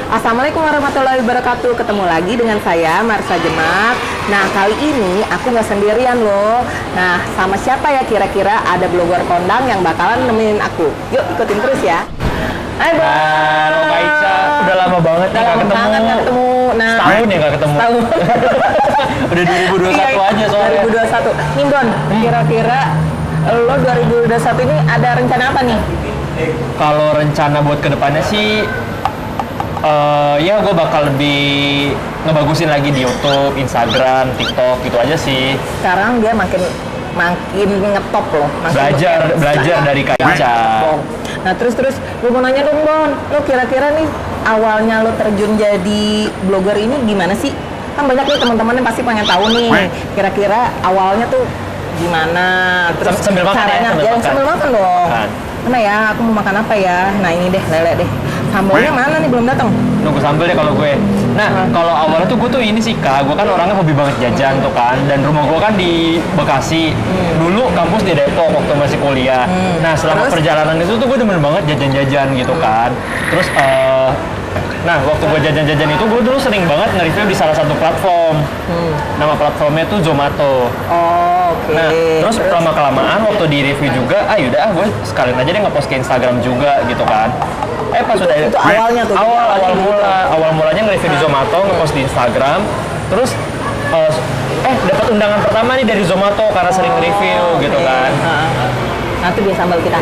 Assalamualaikum warahmatullahi wabarakatuh. Ketemu lagi dengan saya Marsha Jemat. Nah, kali ini aku nggak sendirian loh. Nah, sama siapa ya kira-kira? Ada blogger kondang yang bakalan nemenin aku. Yuk ikutin terus ya. Hai Bang. Halo Kak Ica, udah lama banget nih nggak ketemu. Nggak ketemu. Nah, setahun ya nggak ketemu. Setahun. Udah 2021 aja soalnya. 2021. Nih Bon, kira-kira lo 2021 ini ada rencana apa nih? Kalau rencana buat kedepannya sih, ya gue bakal lebih ngebagusin lagi di YouTube, Instagram, TikTok gitu aja sih. Sekarang dia makin ngetop loh. Belajar dari Kak Ica. Nah terus gue mau nanya dong Bon, lo kira-kira nih awalnya lo terjun jadi blogger ini gimana sih? Kan banyak nih teman-teman yang pasti pengen tahu nih, kira-kira awalnya tuh gimana? Terus sambil makan caranya, ya? Sambil makan dong. Makan. Mana ya? Aku mau makan apa ya? Nah ini deh, lele deh. Sambalnya mana nih belum datang? Nunggu sambel deh kalau gue. Nah, kalau awalnya tuh gue tuh ini sih Kak, gue kan orangnya hobi banget jajan tuh kan, dan rumah gue kan di Bekasi. Dulu kampus di Depok waktu masih kuliah. Nah, selama perjalanan itu tuh gue demen banget jajan-jajan gitu kan. Terus nah, waktu gue jajan-jajan itu gue dulu sering banget nge-review di salah satu platform. Nama platformnya tuh Zomato. Oh, oke. Nah, terus lama-kelamaan waktu di review juga, yaudah gue sekalian aja deh nge-post ke Instagram juga gitu kan. Pas udah itu awalnya tuh. awal mulanya nge-review di Zomato, nge-post di Instagram. Terus dapat undangan pertama nih dari Zomato karena sering review gitu kan. Nanti dia sambal kita.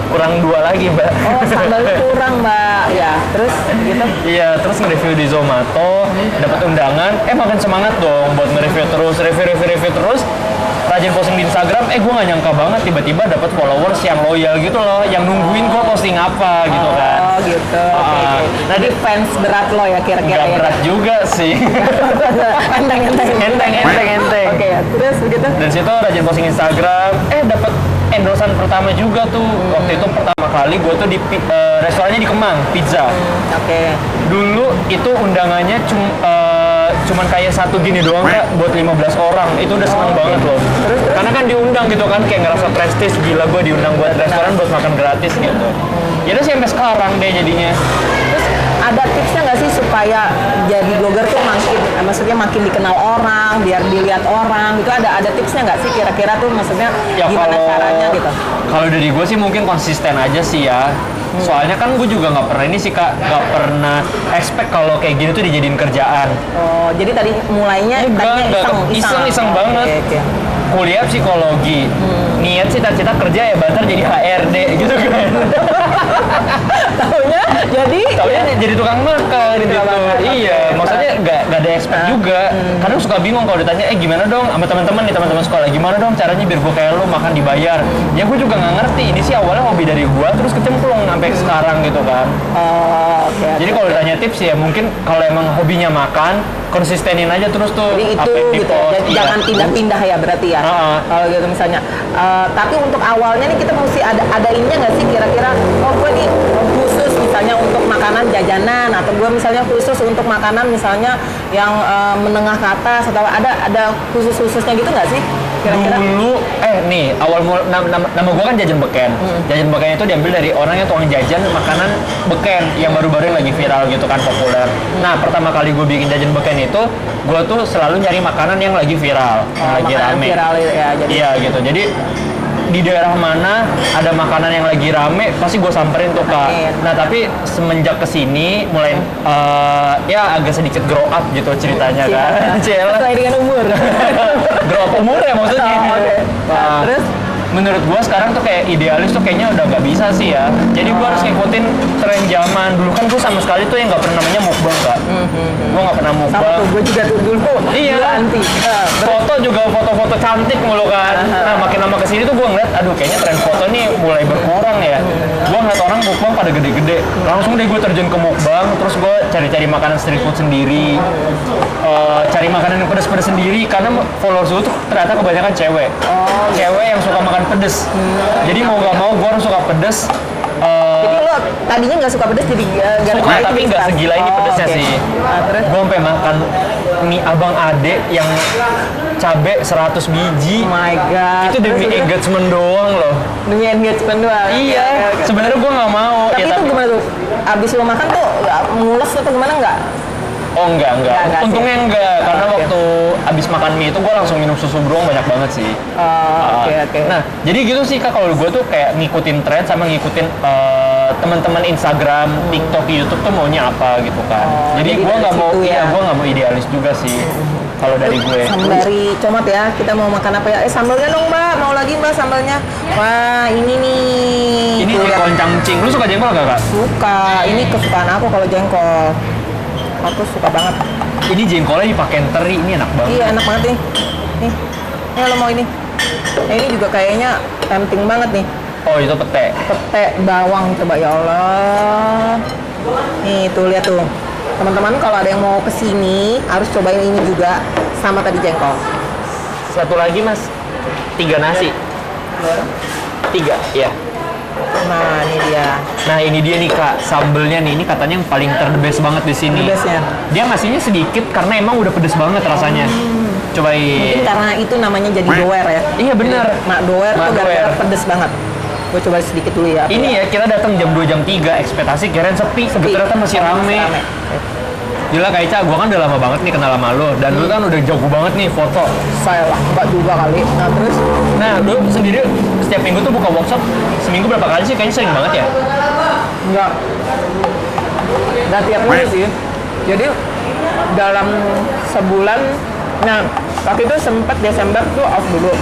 Kurang 2 lagi, Mbak. Oh, sambalnya kurang, Mbak. Ya, terus gitu. Iya, terus nge-review di Zomato, dapat undangan, makin semangat dong buat nge-review terus, review terus. Rajin posting di Instagram, gue gak nyangka banget tiba-tiba dapat followers yang loyal gitu loh, yang nungguin gue posting apa gitu kan. Oh gitu. Okay. Nah, di fans berat lo ya kira-kira Gak ya? berat juga sih. Enteng. Oke, terus begitu? Dan situ rajin posting Instagram, dapat endorsan pertama juga tuh. Waktu itu pertama kali gue tuh di restorannya di Kemang, pizza. Oke. Dulu itu undangannya cuman kayak satu gini doang Kak, buat 15 orang. Itu udah seneng banget loh. Terus? Karena kan diundang gitu kan, kayak ngerasa prestis, gila gue diundang buat restoran buat makan gratis gitu. Ya udah sih sampai sekarang deh jadinya. Terus ada tipsnya nggak sih supaya jadi blogger tuh makin dikenal orang, biar dilihat orang gitu? Ada tipsnya nggak sih kira-kira tuh, maksudnya Ya, gimana caranya gitu? Kalau dari gue sih mungkin konsisten aja sih ya. Soalnya kan gue juga nggak pernah ini sih Kak, nggak pernah expect kalau kayak gini tuh dijadiin kerjaan. Oh, jadi tadi mulainya iseng banget. Okay. Kuliah psikologi, niat cita-cita kerja ya banter jadi HRD gitu kan. Taunya jadi tukang makan gitu. Iya, maksudnya nggak ada expect juga. Kadang suka bingung kalau ditanya, gimana dong sama teman-teman sekolah, gimana dong caranya biar gue kayak lo makan dibayar. Ya gue juga nggak ngerti. Ini sih awalnya hobi dari gue, terus kecemplung sampai sekarang gitu kan. Okay. Jadi kalau ditanya tips ya mungkin kalau emang hobinya makan, konsistenin aja terus tuh. Jadi itu gitu ya. Jadi jangan pindah-pindah ya berarti ya. Kalau gitu misalnya. Tapi untuk awalnya nih kita mesti ada ininya nggak sih kira-kira? Oh, gue nih khusus misalnya untuk makanan jajanan, atau gue misalnya khusus untuk makanan misalnya yang menengah ke atas, atau ada khususnya gitu nggak sih kira-kira? Dulu nih awal nama gue kan Jajan Beken. Jajan Beken itu diambil dari orang yang tukang jajan makanan beken yang baru-baru lagi viral gitu kan, populer. Nah, pertama kali gue bikin Jajan Beken itu gue tuh selalu nyari makanan yang lagi viral, lagi rame. Viral ya, jadi. Iya gitu. Jadi di daerah mana ada makanan yang lagi rame pasti gue samperin tuh Kak. Nah, tapi semenjak kesini mulai ya agak sedikit grow up gitu ceritanya kan. Sesuai dengan umur. Grow up umur ya maksudnya. Nah, terus menurut gua sekarang tuh kayak idealis tuh kayaknya udah nggak bisa sih ya. Jadi gua harus ngikutin tren zaman. Dulu kan gua sama sekali tuh yang nggak pernah namanya mukbang Kak. Gua nggak pernah mukbang. Sama tuh, gua juga tuh dulu. Iya. Anti. Foto juga foto-foto cantik mulu kan. Nah, makin lama kesini tuh gua ngeliat, aduh kayaknya tren foto nih mulai berkurang ya. Gua ngeliat orang mukbang pada gede-gede. Langsung deh gua terjun ke mukbang. Terus gua cari-cari makanan street food sendiri. Cari makanan yang pedas-pedas sendiri. Karena followers gua tuh ternyata kebanyakan cewek. Cewek yang suka makan pedes. Jadi mau nggak mau gue harus suka pedes. Jadi lo tadinya nggak suka pedes, jadi suka tapi nggak segila ini pedesnya sih. Nah, terus gue sampai makan mie abang ade yang cabe 100 biji. Oh my god. Itu demi engagement doang loh. Demi engagement doang. Iya. Sebenarnya gue nggak mau. Tapi Ya, itu gimana tuh? Abis lo makan tuh mules atau gimana nggak? Oh enggak. Enggak Untungnya sih. enggak, karena Oke. waktu abis makan mie itu gue langsung minum susu beruang banyak banget sih. Oke. Nah, jadi gitu sih Kak, kalau gue tuh kayak ngikutin tren sama ngikutin teman-teman Instagram, TikTok, YouTube tuh maunya apa gitu kan. jadi Jadi gue dari nggak mau, situ ya. gue nggak mau idealis juga sih. Kalau dari gue. Sambari comot ya, kita mau makan apa ya? Sambalnya dong mbak, mau lagi mbak sambalnya? Wah ini nih. Ini Tuh, lihat. jengkol cangcing. Lu suka jengkol gak Kak? Suka, ini kesukaan aku kalau jengkol. Aku suka banget. Ini jengkolnya dipakein teri, ini enak banget. Iya enak banget nih. Nih lo mau ini? Nah, ini juga kayaknya tempting banget nih. Oh itu pete. Pete bawang coba ya Allah. Nih tuh lihat tuh. Teman-teman kalau ada yang mau kesini harus cobain ini juga sama tadi jengkol. Satu lagi Mas, 3 nasi. 3, ya. Nah ini dia. Nah ini dia nih Kak, sambelnya nih, ini katanya yang paling the best banget di sini. The best-nya. Dia ngasihnya sedikit karena emang udah pedes banget rasanya. Mungkin Cobain. karena itu namanya jadi doer ya. Iya bener. Mak doer Mak tuh gara-gara doer. pedes banget. Gue coba sedikit dulu ya. Ini ya kita datang jam 2 jam 3, ekspektasi kirain sepi, ternyata masih rame. Gila Kak Ica, gua kan udah lama banget nih kenal sama lo, dan lu kan udah jago banget nih foto. Saya lah, mbak juga kali. Nah terus Nah, lu sendiri setiap minggu tuh buka workshop, seminggu berapa kali sih? Kayaknya sering banget ya? enggak. Nggak tiap minggu sih. Jadi dalam sebulan, nah waktu itu sempat Desember tuh off dulu.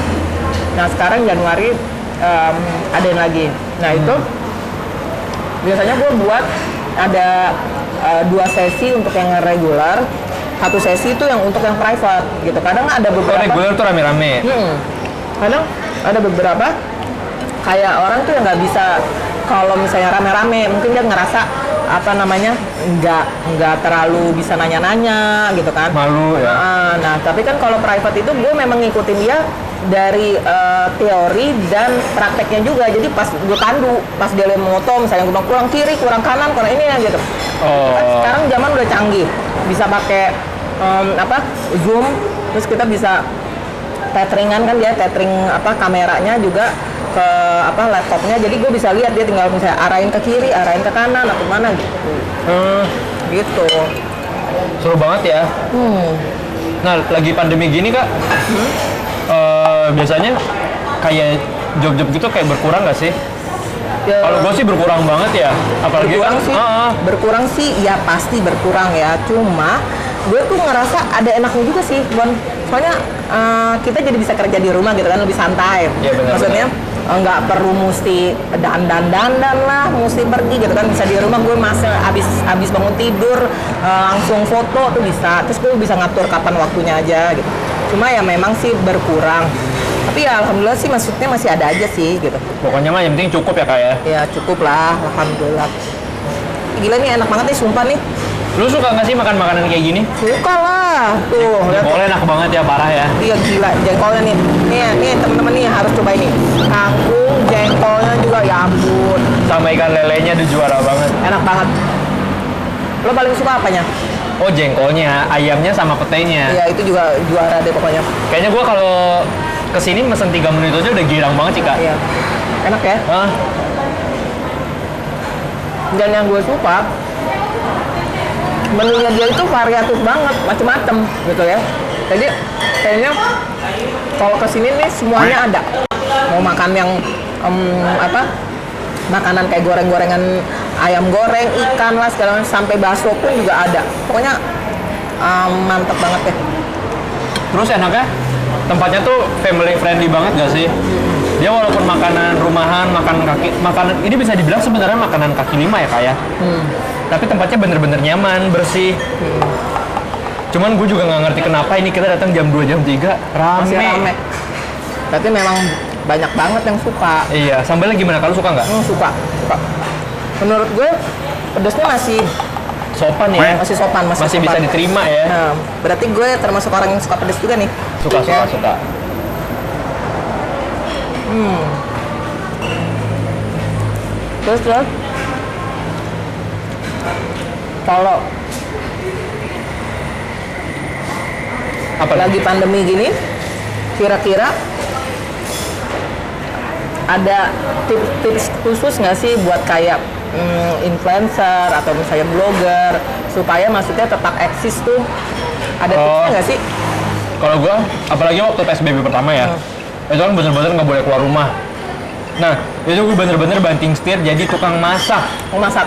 Nah sekarang Januari adain lagi. Nah itu biasanya gue buat ada 2 sesi untuk yang regular, 1 sesi itu yang untuk yang private gitu. Kadang ada Oh, beberapa. reguler tuh rame-rame. Kadang ada beberapa kayak orang tuh yang nggak bisa kalau misalnya rame-rame, mungkin dia ngerasa apa namanya nggak terlalu bisa nanya-nanya gitu kan. Malu ya. Nah tapi kan kalau private itu gue memang ngikutin dia dari teori dan prakteknya juga. Jadi pas gue pandu, pas dia lihat moto misalnya gue bilang kurang kiri, kurang kanan, kurang ini ya gitu. Kan sekarang zaman udah canggih, bisa pakai zoom, terus kita bisa tetheringan kan, dia tethering kameranya juga ke laptopnya, jadi gue bisa lihat dia tinggal misalnya arahin ke kiri, arahin ke kanan atau mana gitu. Gitu. Seru banget ya. Nah, lagi pandemi gini Kak, biasanya kayak job-job gitu kayak berkurang nggak sih? Ya, Kalau gue sih berkurang banget ya, apalagi berkurang kan. sih, berkurang sih, ya pasti berkurang ya. Cuma gue tuh ngerasa ada enaknya juga sih, Bon. Soalnya kita jadi bisa kerja di rumah gitu kan, lebih santai. Iya, benar, Maksudnya nggak perlu mesti dandan lah, mesti pergi gitu kan. Bisa di rumah, gue masih abis bangun tidur langsung foto tuh bisa. Terus gue bisa ngatur kapan waktunya aja gitu. Cuma ya memang sih berkurang. Tapi ya alhamdulillah sih maksudnya masih ada aja sih gitu. Pokoknya mah yang penting cukup ya Kak ya. Ya cukup lah, alhamdulillah. Gila nih enak banget nih, sumpah nih. Lu suka nggak sih makan makanan kayak gini? Suka lah. Tuh, lihat. Jengkolnya enak banget ya, parah ya. Iya gila, jengkolnya nih. Nih teman-teman nih harus coba ini. Kangkung, jengkolnya juga ya ampun. Sama ikan lelenya udah juara banget. Enak banget. Lo paling suka apanya? Oh jengkolnya, ayamnya sama petenya. Iya itu juga juara deh pokoknya. Kayaknya gua kalau kesini mesen 3 menit aja udah girang banget sih Kak. Iya. Enak ya. Hah? Dan yang gue suka, menunya dia itu variatif banget, macem-macem gitu ya. Jadi kayaknya kalau kesini nih semuanya ada. Mau makan yang makanan kayak goreng-gorengan, ayam goreng, ikan lah segala macam, sampai bakso pun juga ada. Pokoknya mantep banget ya. Terus enaknya tempatnya tuh family friendly banget gak sih? Dia walaupun makanan rumahan, makanan ini bisa dibilang sebenarnya makanan kaki lima ya Kak ya. Tapi tempatnya bener-bener nyaman, bersih. Cuman gue juga nggak ngerti kenapa ini kita datang jam 2 jam 3 rame. Masih rame. Berarti memang banyak banget yang suka. Iya, sambalnya gimana? Kalau suka nggak? Suka. Menurut gue pedesnya masih sopan ya. Masih sopan, masih sopan. bisa diterima ya. Nah, berarti gue termasuk orang yang suka pedes juga nih. Suka. Terus kalau Apa lagi pandemi gini, kira-kira ada tips khusus nggak sih buat kayak influencer atau misalnya blogger supaya maksudnya tetap eksis tuh? Ada tipsnya nggak sih? Kalau gue, apalagi waktu PSBB pertama ya, itu kan bener-bener nggak boleh keluar rumah. Nah, itu gue bener-bener banting setir jadi tukang masak. Mau masak?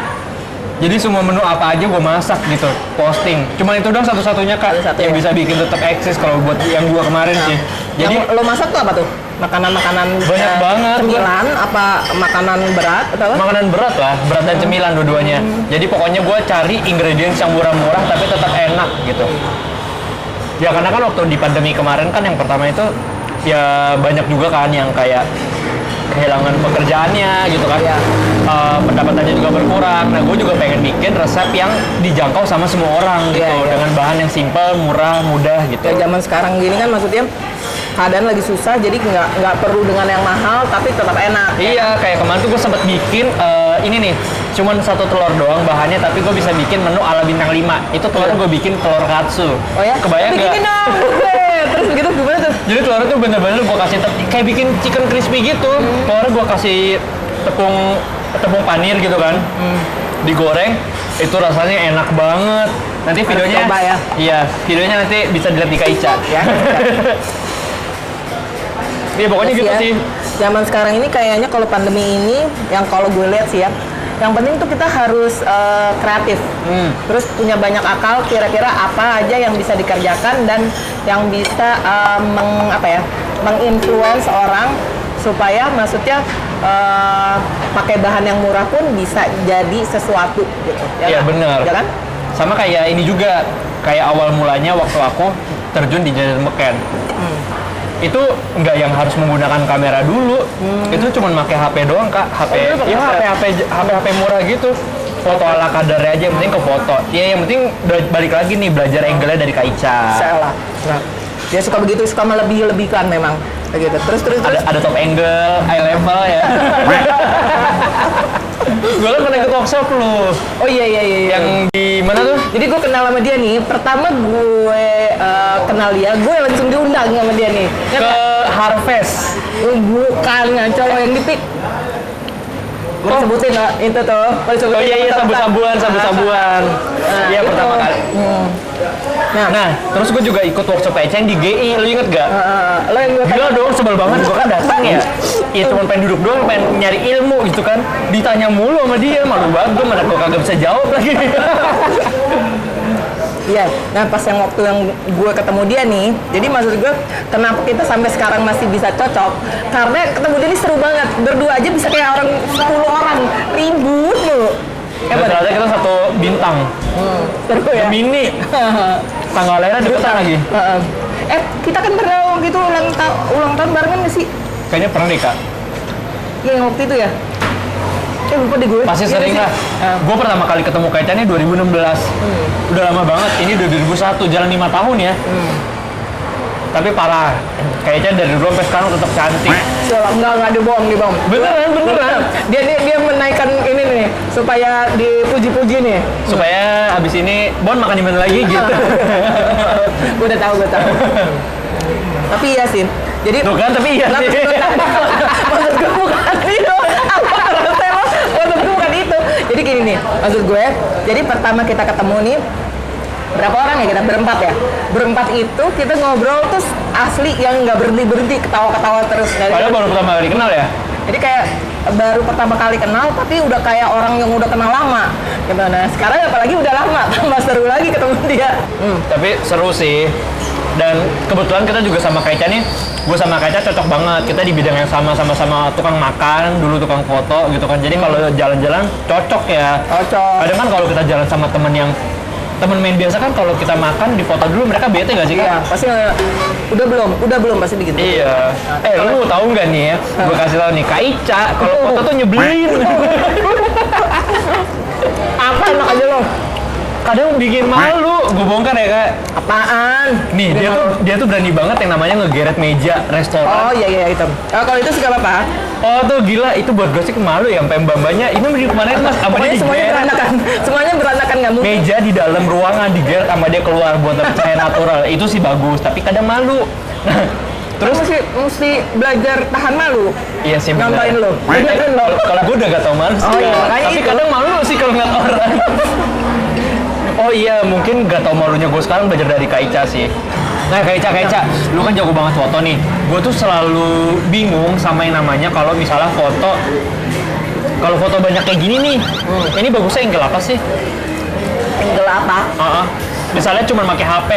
Jadi semua menu apa aja gue masak gitu, posting. Cuman itu doang satu-satunya Kak yang bisa bikin tetap eksis kalau buat yang gue kemarin sih. Jadi yang lo masak tuh apa tuh? Makanan-makanan banyak banget. Cemilan apa makanan berat atau apa? Makanan berat lah, berat dan cemilan dua-duanya. Jadi pokoknya gue cari ingredients yang murah-murah tapi tetap enak gitu. Ya karena kan waktu di pandemi kemarin kan yang pertama itu ya banyak juga kan yang kayak kehilangan pekerjaannya gitu kan. Iya. Pendapatannya juga berkurang. Nah, gue juga pengen bikin resep yang dijangkau sama semua orang gitu, Iya. dengan bahan yang simple, murah, mudah gitu. Ya zaman sekarang gini kan maksudnya keadaan lagi susah, jadi nggak perlu dengan yang mahal tapi tetap enak. Iya, kayak kemarin tuh gue sempet bikin ini nih, cuman 1 telur doang bahannya, tapi gue bisa bikin menu ala bintang 5. Itu telurnya gue bikin telur katsu. Oh ya? Kebayang nggak? Bikinin dong. Terus begitu gimana tuh? Jadi telurnya tuh bener-bener gue kasih kayak bikin chicken crispy gitu. Telurnya gue kasih tepung panir gitu kan, digoreng. Itu rasanya enak banget. Nanti Harus videonya, coba ya. Iya, videonya nanti bisa dilihat di Kaica. Ya. Iya pokoknya Terus gitu ya, sih. zaman sekarang ini kayaknya kalau pandemi ini, yang kalau gue lihat sih ya, yang penting tuh kita harus kreatif. Terus punya banyak akal, kira-kira apa aja yang bisa dikerjakan dan yang bisa menginfluence orang supaya maksudnya pakai bahan yang murah pun bisa jadi sesuatu gitu. Iya benar. Ya kan? Sama kayak ini juga, kayak awal mulanya waktu aku terjun di jajan meken. Itu nggak yang harus menggunakan kamera dulu, itu cuma pakai HP doang Kak, HP HP murah gitu, foto ala kadarnya aja, yang penting ke foto. Ya yang penting balik lagi nih belajar angle-nya dari Kak Ica. Salah. Nah, dia suka begitu, suka melebih-lebihkan memang. Kayak gitu. Terus. Ada top angle, eye level ya. Gue kan pernah ikut workshop lu. Oh iya. Yang di mana tuh? Jadi gue kenal sama dia nih. Pertama gue kenal dia, gue langsung diundang sama dia nih. Ya, Ke Harvest. bukan ngaco yang di pik. Gue sebutin lah, itu tuh. Oh iya sabu-sabuan. Iya itu. pertama kali. Nah, terus gue juga ikut workshop Eceng di GI, lu inget gak? Lo yang gue Gila dong, sebel banget, gue kan datang ya. Ya cuma pengen duduk doang, pengen nyari ilmu gitu kan. Ditanya mulu sama dia, malu banget gue, mana gue kagak bisa jawab lagi. Iya, nah pas yang waktu yang gue ketemu dia nih, jadi maksud gue kenapa kita sampai sekarang masih bisa cocok? Karena ketemu dia ini seru banget, berdua aja bisa kayak orang 10 orang, ribut mulu. Ya ternyata kita satu bintang. Seru ya? Mini. Tanggal lahirnya deketan lagi. Kita kan pernah waktu itu ulang tahun barengan nggak sih? Kayaknya pernah deh Kak. Iya, yang waktu itu ya? Lupa deh gue. Pasti Iya sering nggak lah. sih? Gue pertama kali ketemu Kaica ini 2016. Udah lama banget. Ini udah 2001, jalan 5 tahun ya. Tapi parah. Kaica dari dulu sampai sekarang tetap cantik. Enggak ada bohong nih bang. Beneran. Dia menaikkan ini nih supaya dipuji-puji nih. Supaya habis ini Bon makan di mana lagi gitu. Gue udah tahu. Tapi iya sih. Jadi Tuh kan, tapi iya sih. maksud gue bukan itu. Maksud gue bukan itu. Jadi gini nih, maksud gue. Jadi pertama kita ketemu nih, berapa orang ya kita? Berempat ya. Berempat itu kita ngobrol terus asli yang nggak berhenti ketawa-ketawa terus. Padahal baru pertama kali kenal ya. Jadi kayak baru pertama kali kenal, tapi udah kayak orang yang udah kenal lama. Gitu. Nah sekarang apalagi udah lama, tambah seru lagi ketemu dia. Tapi seru sih. Dan kebetulan kita juga sama Kaica nih, gue sama Kaica cocok banget. Kita di bidang yang sama-sama tukang makan, dulu tukang foto gitu kan. Jadi kalau jalan-jalan cocok ya. Cocok. Kadang kan kalau kita jalan sama temen main biasa kan, kalau kita makan di foto dulu mereka bete gak sih Kak? Iya, pasti udah belum pasti begitu. Iya. Lu tahu nggak nih ya? Gue kasih tahu nih, Kaica kalau foto tuh nyebelin. Apa enak aja lo? Kadang bikin malu. Gue bongkar ya Kak. Apaan? Nih dia tuh berani banget yang namanya ngegeret meja restoran. Oh iya itu. Kalau itu sih gak apa-apa. Oh tuh gila, itu buat gosip malu ya, sampai mbak-mbaknya ini mau kemana Mas? Sama dia Pokoknya semuanya digeret. berantakan. Semuanya berantakan nggak mungkin. Meja di dalam ruangan digeret sama dia keluar buat cahaya natural. Itu sih bagus, tapi kadang malu. Nah, Terus mesti belajar tahan malu. Iya sih benar. Nyontoin lo. Kalau gue udah gak tau malu sih. Oh iya, makanya tapi itu. kadang malu sih kalau ngeliat orang. Oh iya, mungkin gak tau malunya gue sekarang belajar dari Kak Ica sih. Nah Kak Ica, lu kan jago banget foto nih. Gue tuh selalu bingung sama yang namanya kalau misalnya foto banyak kayak gini nih, ini bagusnya angle apa sih? Angle apa? Misalnya cuma pakai HP,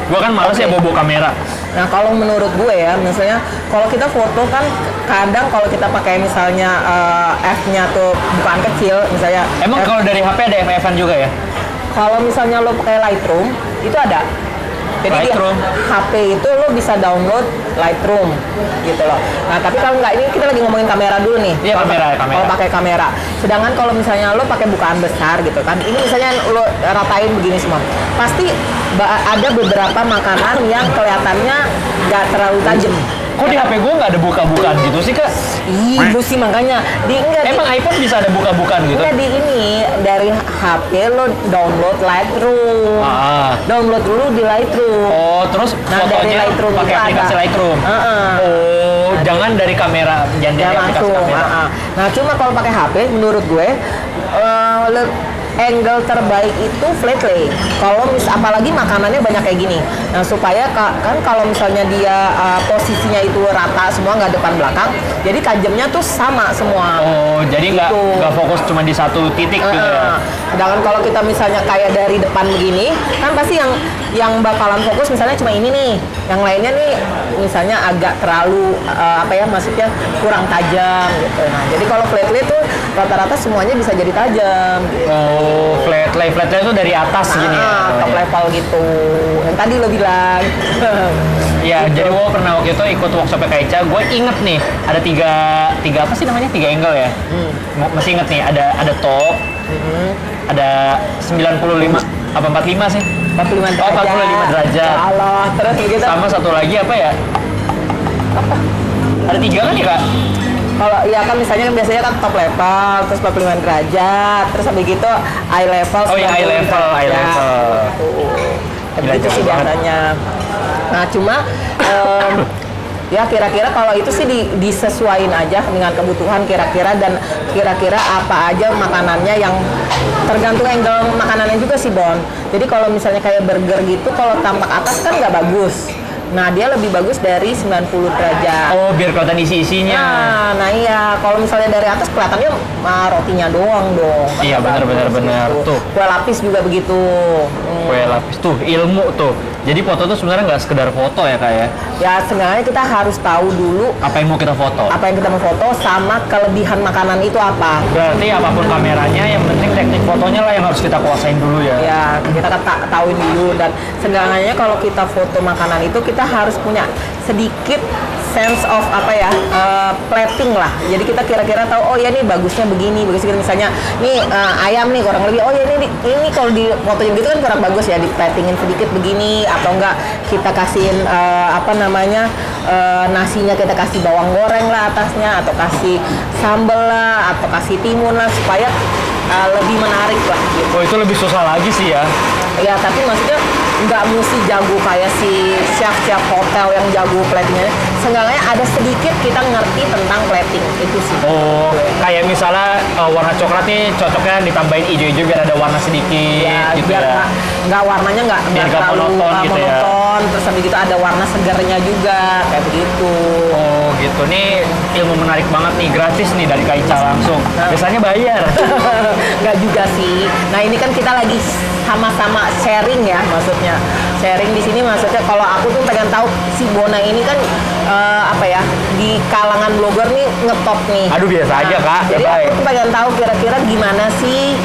gue kan males ya bawa kamera. Nah kalau menurut gue ya, misalnya kalau kita foto kan kadang kalau kita pakai misalnya F-nya tuh bukan kecil, misalnya. Emang kalau dari HP ada MF-an juga ya? Kalau misalnya lo pakai Lightroom, itu ada. Jadi Lightroom. di HP itu lo bisa download Lightroom gitu loh. Nah tapi kalau nggak, ini kita lagi ngomongin kamera dulu nih. Iya, kamera. Kalau pakai kamera. Sedangkan kalau misalnya lo pakai bukaan besar gitu kan, ini misalnya lo ratain begini semua, pasti ada beberapa makanan yang kelihatannya nggak terlalu tajam. Kok di HP gue nggak ada buka-bukaan gitu sih Kak? Itu sih makanya Emang iPhone bisa ada buka-bukaan gitu? Enggak, di ini dari HP lo download Lightroom. Download dulu di Lightroom. Oh, terus Nah, dari fotonya Lightroom pakai itu aplikasi ada. Lightroom. Oh, jangan dari kamera, jangan dari aplikasi langsung. kamera. Nah, cuma kalau pakai HP menurut gue angle terbaik itu flat lay. Kalau apalagi makanannya banyak kayak gini. Nah, supaya kan kalau misalnya dia posisinya itu rata semua, nggak depan belakang, jadi tajamnya tuh sama semua. Oh, jadi nggak Gitu. fokus cuma di satu titik gitu ya? Sedangkan kalau kita misalnya kayak dari depan begini, kan pasti yang bakalan fokus misalnya cuma ini nih, yang lainnya nih misalnya agak terlalu maksudnya kurang tajam gitu. Nah, jadi kalau flat lay tuh rata-rata semuanya bisa jadi tajam. Gitu. Oh, flat lay itu dari atas gini ya? Top level gitu. Yang tadi lo bilang. Iya, Gitu. jadi gue pernah waktu itu ikut workshop Kak Ica, gue inget nih, ada tiga apa sih namanya? 3 angle ya? Masih inget nih, ada top, ada 95, apa 45 sih? 45 derajat. Oh, 45 derajat. Ya Allah, terus begitu. Sama satu lagi apa ya? Ada 3 kan ya Kak? Kalau ya kan misalnya kan biasanya kan top level, terus 45 derajat, terus habis gitu eye level. Oh iya, eye 90 level. derajat. Gila, Begitu sih jauh banget. biasanya. Nah cuma ya kira-kira kalau itu sih disesuaiin aja dengan kebutuhan kira-kira, dan kira-kira apa aja makanannya, yang tergantung angle makanannya juga sih Bon. Jadi kalau misalnya kayak burger gitu, kalau tampak atas kan nggak bagus. Nah dia lebih bagus dari 90 derajat. Oh, biar kelihatan isi-isinya. Nah iya, kalau misalnya dari atas kelihatannya rotinya doang dong. Kan Iya, nggak benar. bagus gitu. Tuh. Kue lapis juga begitu. Kue lapis tuh, ilmu tuh. Jadi foto tuh sebenarnya nggak sekedar foto ya Kak ya? Ya sebenarnya kita harus tahu dulu Apa yang mau kita foto? apa yang kita mau foto sama kelebihan makanan itu apa. Berarti apapun kameranya, yang penting teknik fotonya lah yang harus kita kuasain dulu ya. Ya kita tahuin dulu, dan seenggaknya kalau kita foto makanan itu kita harus punya sedikit sense of plating lah. Jadi kita kira-kira tahu, oh ya nih bagusnya begini, misalnya nih ayam nih kurang lebih, oh ya ini kalau di fotonya gitu kan kurang bagus ya, di platingin sedikit begini, atau enggak kita kasihin nasinya kita kasih bawang goreng lah atasnya, atau kasih sambal lah, atau kasih timun lah, supaya lebih menarik lah gitu. Oh, itu lebih susah lagi sih ya. Ya tapi maksudnya nggak mesti jago kayak si chef hotel yang jago platingnya. Seenggaknya ada sedikit kita ngerti tentang plating itu sih. Oh, kayak misalnya warna coklat nih cocoknya ditambahin hijau-hijau biar ada warna sedikit Ya, gitu biar ya. nggak warnanya nggak Biar nggak terlalu monoton gitu ya. monoton. Terus habis itu ada warna segarnya juga kayak begitu. Oh gitu, nih ilmu menarik banget nih, gratis nih dari Kak Ica langsung. Biasanya bayar. Nggak juga sih. Nah ini kan kita lagi sama-sama sharing ya, maksudnya sharing di sini maksudnya kalau aku tuh pengen tahu si Bona ini kan di kalangan blogger nih ngetop nih. Aduh, biasa aja, Kak. Jadi Ya, aku baik. tuh pengen tahu kira-kira gimana sih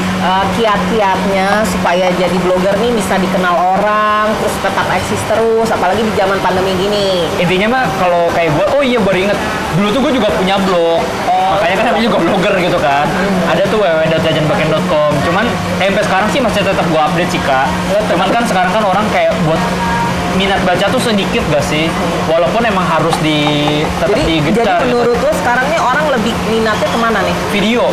kiat-kiatnya supaya jadi blogger nih bisa dikenal orang, terus tetap eksis terus, apalagi di zaman pandemi gini. Intinya mah kalau kayak gue, oh iya baru inget, dulu tuh gue juga punya blog. Makanya kan namanya juga blogger gitu kan. Ada tuh www.jajanbaken.com. Cuman sampai sekarang sih masih tetap gue update sih Kak. Cuman kan sekarang kan orang kayak buat minat baca tuh sedikit gak sih? Walaupun emang harus tetap Jadi digecar gitu. menurut lo sekarang nih orang lebih minatnya kemana nih? Video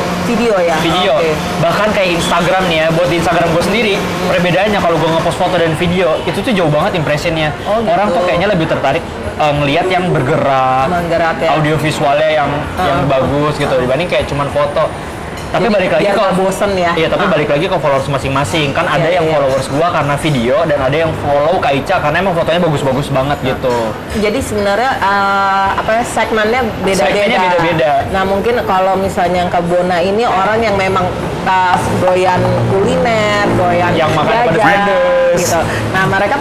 Ya? video Oke. bahkan kayak Instagram nih ya, buat di Instagram gue sendiri perbedaannya kalau gue ngepost foto dan video itu tuh jauh banget impressionnya. Oh, gitu. Orang tuh kayaknya lebih tertarik ngelihat yang Menggerak ya. audio visualnya yang bagus gitu dibanding kayak cuman foto. Tapi Jadi balik lagi biar ke nggak bosen ya. Iya, tapi balik lagi ke followers masing-masing. Kan ada Iya, yang iya. followers gua karena video dan ada yang follow Kak Ica karena emang fotonya bagus-bagus banget gitu. Jadi sebenarnya segmennya beda-beda. Segmennya beda-beda. Nah mungkin kalau misalnya yang ke Bona ini orang yang memang doyan kuliner, doyan Yang makan pada jajan, Frienders. gitu. Nah mereka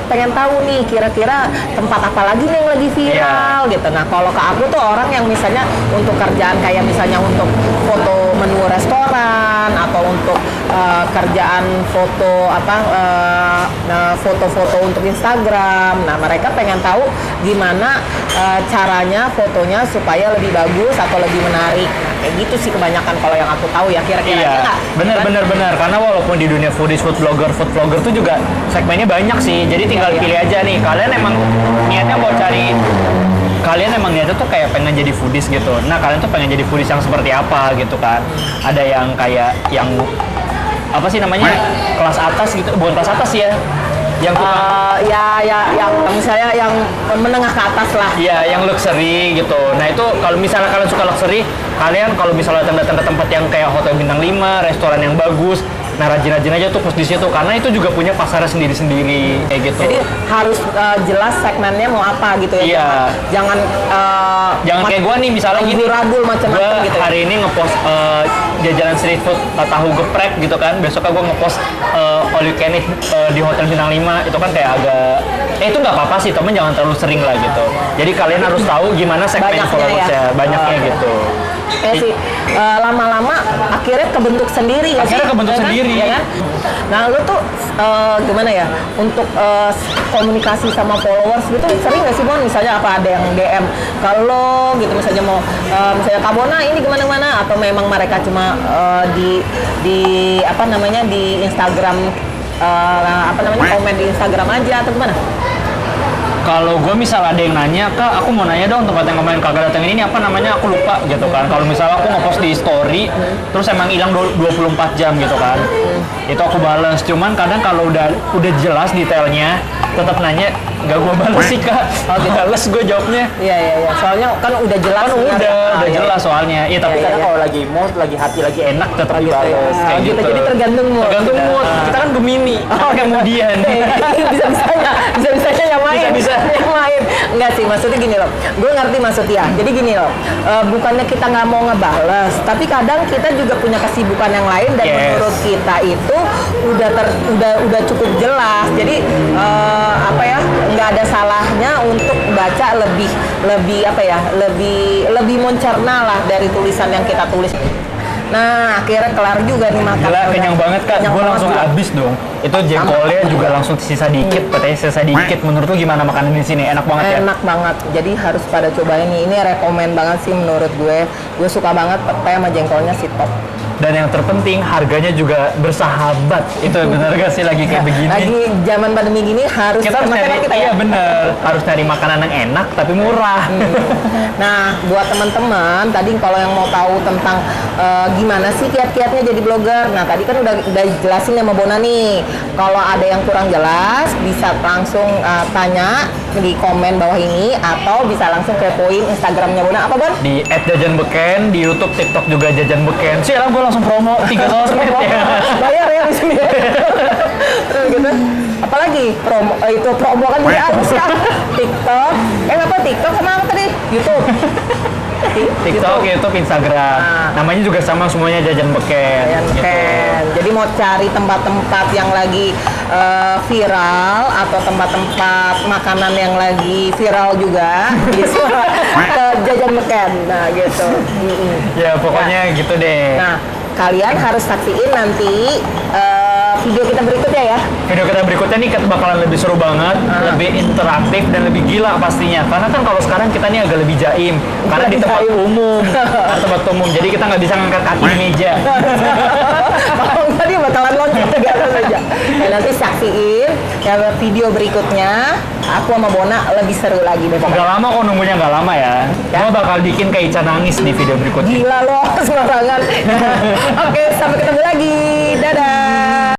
pengen tahu nih kira-kira tempat apa lagi nih yang lagi viral gitu. Nah kalau ke aku tuh orang yang misalnya untuk kerjaan kayak misalnya untuk foto menu restoran atau untuk kerjaan foto foto-foto untuk Instagram. Nah mereka pengen tahu gimana caranya fotonya supaya lebih bagus atau lebih menarik. Nah, kayak gitu sih kebanyakan kalau yang aku tahu ya kira-kira. Iya, benar. Karena walaupun di dunia foodies, food vlogger tuh juga segmennya banyak sih. Jadi tinggal pilih aja nih. Kalian emang niatnya tuh kayak pengen jadi foodies gitu. Nah, kalian tuh pengen jadi foodies yang seperti apa gitu kan? Ada yang kayak yang apa sih namanya? Kelas atas gitu, bukan kelas atas ya. Yang yang misalnya yang menengah ke atas lah. Iya, yang luxury gitu. Nah itu kalau misalnya kalian suka luxury, kalian kalau misalnya datang ke tempat yang kayak hotel bintang 5, restoran yang bagus, nah rajin-rajin aja tuh post di situ karena itu juga punya pasarnya sendiri-sendiri kayak gitu. Jadi harus jelas segmennya mau apa gitu ya. Iya. Jangan kayak gua nih misalnya gini. Radul macam-macam Gua gitu. hari ini ngepost jajanan street food tahu geprek gitu kan. Besoknya gua ngepost all you can eat di hotel bintang 5 itu kan kayak agak itu nggak apa-apa sih, temen jangan terlalu sering lah gitu. Jadi kalian harus tahu gimana segmen followersnya, banyaknya gitu. Sih lama-lama akhirnya kebentuk sendiri ya Akhirnya kebentuk sendiri. Ya kan? Nah lu tuh gimana ya untuk komunikasi sama followers gitu sering nggak sih Bon? Misalnya apa ada yang DM kalau gitu misalnya mau misalnya Kak Bona ini gimana atau memang mereka cuma di apa namanya di Instagram komen di Instagram aja atau gimana? Kalau gue misal ada yang nanya, Kak, aku mau nanya dong tempat yang kemarin kakak datengin ini apa namanya, aku lupa gitu kan. Kalau misalnya aku ngepost di story, terus emang hilang 24 jam gitu kan, itu aku balas. Cuman kadang kalau udah jelas detailnya, tetap nanya, nggak gue balas sih Kak. Balas gue jawabnya. Iya. Soalnya kan udah jelas. Kan udah jelas soalnya. Iya tapi kadang kalau lagi mood, lagi hati, lagi enak, tetap dibalas kayak gitu. Jadi tergantung mood. Tergantung mood. Kita kan Gemini. Kemudian. Bisa-bisanya yang main. Yang main. Enggak sih, maksudnya gini loh. Gue ngerti maksudnya. Jadi gini loh. Bukannya kita nggak mau ngebales, tapi kadang kita juga punya kesibukan yang lain dan menurut kita itu udah cukup jelas. Jadi nggak ada salahnya untuk baca lebih mencerna lah dari tulisan yang kita tulis. Nah, akhirnya kelar juga nih makan. Gila, kenyang banget Kak. Gue langsung habis dong. Itu jengkolnya juga langsung sisa dikit, petainya sisa dikit. Menurut lu gimana makanan di sini? Enak banget ya? Enak banget. Jadi harus pada cobain nih. Ini rekomen banget sih menurut gue. Gue suka banget petai sama jengkolnya sih top. Dan yang terpenting harganya juga bersahabat. Itu bener gak sih lagi kayak begini? Lagi zaman pandemi gini harus kita harus nyari, iya bener, harus nyari makanan yang enak tapi murah. Nah, buat teman-teman, tadi kalau yang mau tahu tentang gimana sih kiat-kiatnya jadi blogger, nah tadi kan udah jelasin sama Bona nih. Kalau ada yang kurang jelas, bisa langsung tanya di komen bawah ini atau bisa langsung kepoin Instagramnya Bona apa Bon? Di @jajanbeken, di YouTube, TikTok juga Jajan Beken. Sekarang gue langsung promo 3 sosmed ya. Bayar ya di sini. Terus gitu. Apalagi promo kan jadi habis kan. TikTok, TikTok sama apa tadi? YouTube. TikTok, YouTube, Instagram. Namanya juga sama semuanya Jajan Beken. Jadi mau cari tempat-tempat yang lagi viral atau tempat-tempat makanan yang lagi viral juga, bisa ke Jajan Beken. Nah gitu. Ya pokoknya gitu deh. Nah kalian harus saksiin nanti video kita berikutnya ya. Video kita berikutnya nih bakalan lebih seru banget, lebih interaktif dan lebih gila pastinya. Karena kan kalau sekarang kita nih agak lebih jaim, karena di tempat umum, tempat umum. Jadi kita nggak bisa ngangkat kaki di meja. Kalau tadi bakalan loncat ke atas aja. Ya, nanti saksiin ya video berikutnya. Aku sama Bona lebih seru lagi deh. Gak lama kok nunggunya, nggak lama ya. Gua bakal bikin kayak Ica nangis di video berikutnya. Gila loh, sembarangan. Oke, sampai ketemu lagi. Dadah.